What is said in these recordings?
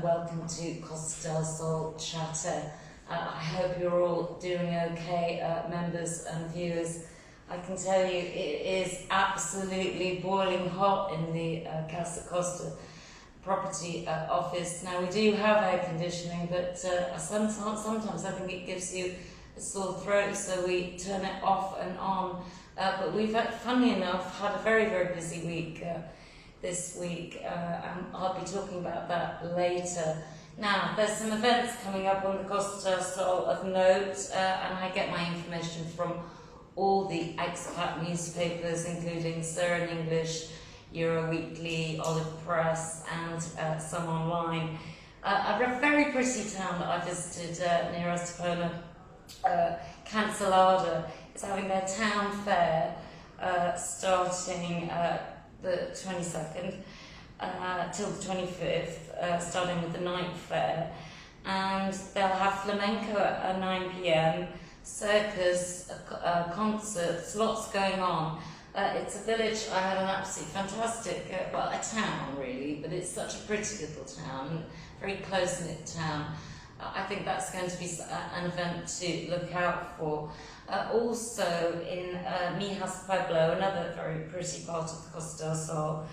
welcome to Costa Chatter. I hope you're all doing okay, members and viewers. I can tell you it is absolutely boiling hot in the Casa Costa property office. Now we do have air conditioning, but sometimes I think it gives you a sore throat, so we turn it off and on. But we've funnily enough, had a very, very busy week this week, and I'll be talking about that later. Now, there's some events coming up on the Costa of note, and I get my information from all the expat newspapers, including Surrey English, Euro Weekly, Olive Press, and some online. A very pretty town that I visited near Estepona, Cancelada, is having their town fair starting the 22nd till the 25th, starting with the night fair, and they'll have flamenco at 9 p.m, circus, concerts, lots going on. It's a village. I had an absolutely fantastic, well, a town really, but it's such a pretty little town, very close-knit town. I think that's going to be an event to look out for. Also in Mijas Pueblo, another very pretty part of the Costa del Sol,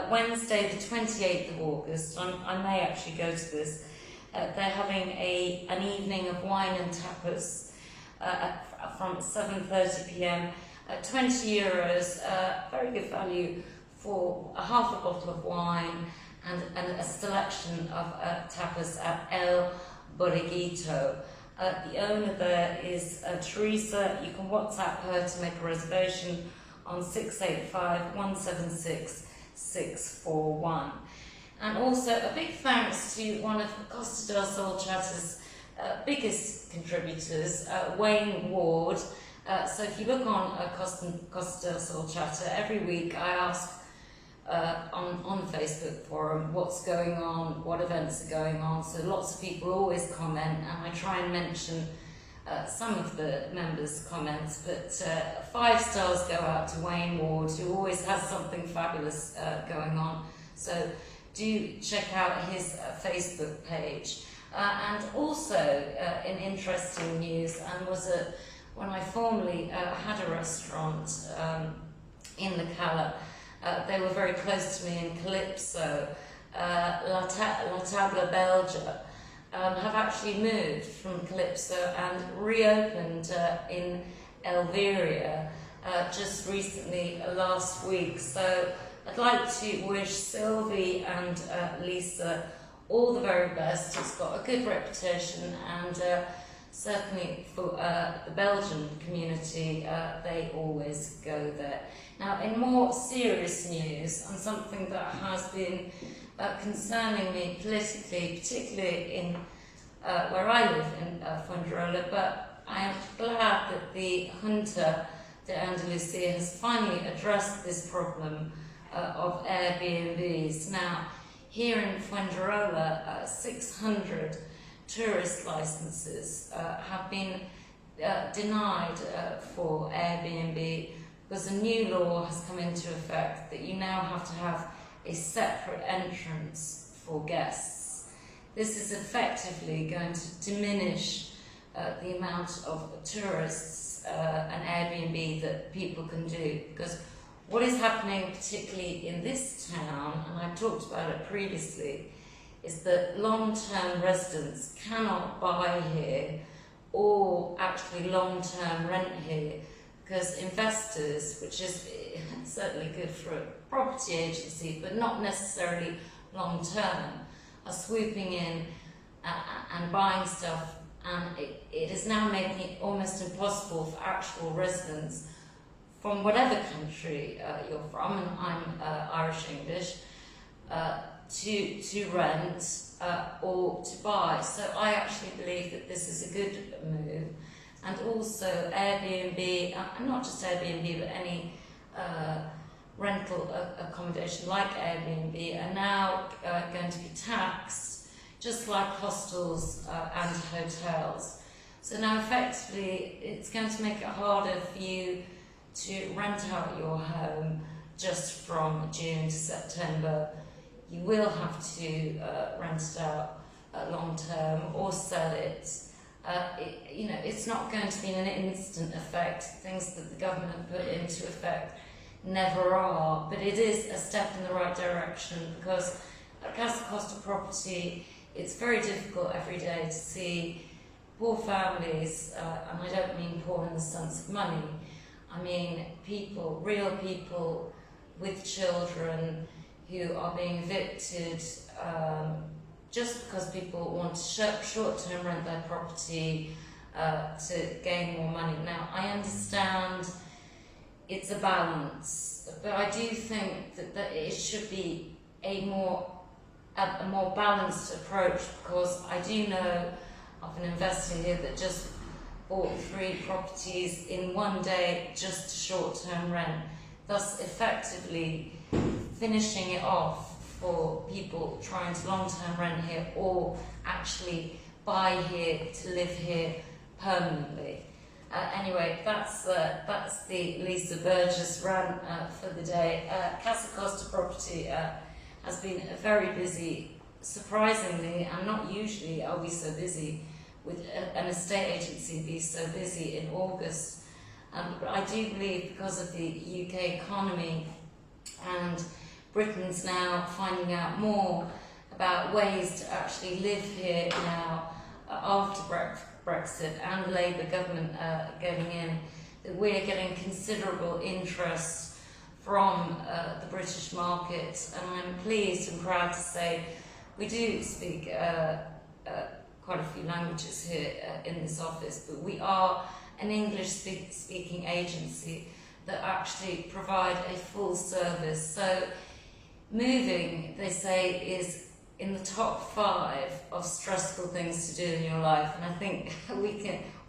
Wednesday the 28th of August, I may actually go to this, they're having an evening of wine and tapas from 7:30 p.m, 20 euros, very good value for a half a bottle of wine and a selection of tapas at El Borreguito. The owner there is Teresa. You can WhatsApp her to make a reservation on 685 176 641. And also a big thanks to one of Costa del Sol Chatter's biggest contributors, Wayne Ward. So if you look on Costa del Sol Chatter, every week I ask on the Facebook forum what's going on, what events are going on. So lots of people always comment, and I try and mention some of the members' comments, but 5 stars go out to Wayne Ward, who always has something fabulous going on. So do check out his Facebook page. And also in interesting news, and when I formerly had a restaurant in the Cala, they were very close to me in Calypso. La Table Belgia have actually moved from Calypso and reopened in Elveria just recently, last week. So I'd like to wish Sylvie and Lisa all the very best. It's got a good reputation, and certainly for the Belgian community, they always go there. Now, in more serious news, and something that has been concerning me politically, particularly in where I live in Fuengirola, but I am glad that the Junta de Andalusia has finally addressed this problem of Airbnbs. Now, here in Fuengirola, 600 tourist licenses have been denied for Airbnb, because a new law has come into effect that you now have to have a separate entrance for guests. This is effectively going to diminish the amount of tourists and Airbnb that people can do, because what is happening, particularly in this town, and I've talked about it previously, is that long-term residents cannot buy here or actually long-term rent here, because investors, which is certainly good for a property agency, but not necessarily long-term, are swooping in and buying stuff, and it is now making it almost impossible for actual residents from whatever country you're from, and I'm Irish-English, to rent or to buy. So I actually believe that this is a good move. And also Airbnb, and not just Airbnb, but any rental accommodation like Airbnb, are now going to be taxed, just like hostels and hotels. So now effectively it's going to make it harder for you to rent out your home just from June to September you will have to rent it out long term or sell it. It's not going to be an instant effect. Things that the government put into effect never are, but it is a step in the right direction, because at Costa property, it's very difficult every day to see poor families, and I don't mean poor in the sense of money, I mean people, real people with children who are being evicted just because people want to short-term rent their property to gain more money. Now, I understand it's a balance, but I do think that it should be a more balanced approach, because I do know of an investor here that just bought 3 properties in one day just to short-term rent, thus effectively finishing it off for people trying to long-term rent here or actually buy here to live here permanently. Anyway, that's the Lisa Burgess rant for the day. Costa property has been very busy, surprisingly, and not usually are we so busy with an estate agency be so busy in August. But I do believe, because of the UK economy and Britain's now finding out more about ways to actually live here now after Brexit and Labour government getting in, that we're getting considerable interest from the British market, and I'm pleased and proud to say we do speak quite a few languages here in this office, but we are an English-speaking agency that actually provide a full service. So moving, they say, is in the top 5 of stressful things to do in your life, and I think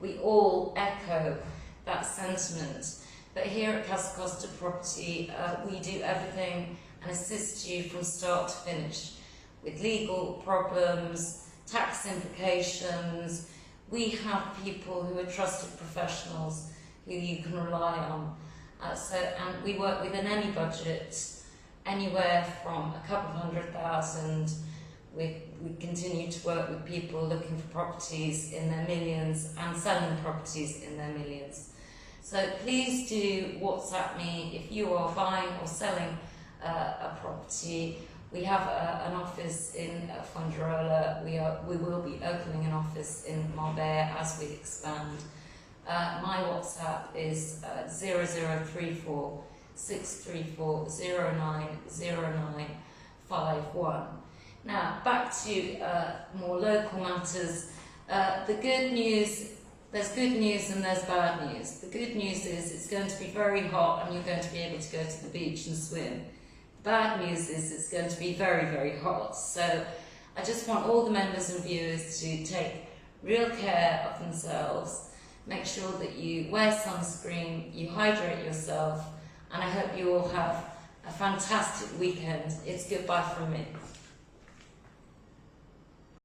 we all echo that sentiment. But here at Costa Property, we do everything and assist you from start to finish with legal problems, tax implications. We have people who are trusted professionals who you can rely on. And we work within any budget, anywhere from a couple of £100,000. We continue to work with people looking for properties in their millions and selling properties in their millions. So please do WhatsApp me if you are buying or selling a property. We have an office in Fuengirola. We will be opening an office in Marbella as we expand. My WhatsApp is 0034 634 090951. Now, back to more local matters. The good news, there's good news and there's bad news. The good news is it's going to be very hot and you're going to be able to go to the beach and swim. The bad news is it's going to be very, very hot. So I just want all the members and viewers to take real care of themselves. Make sure that you wear sunscreen, you hydrate yourself, and I hope you all have a fantastic weekend. It's goodbye from me.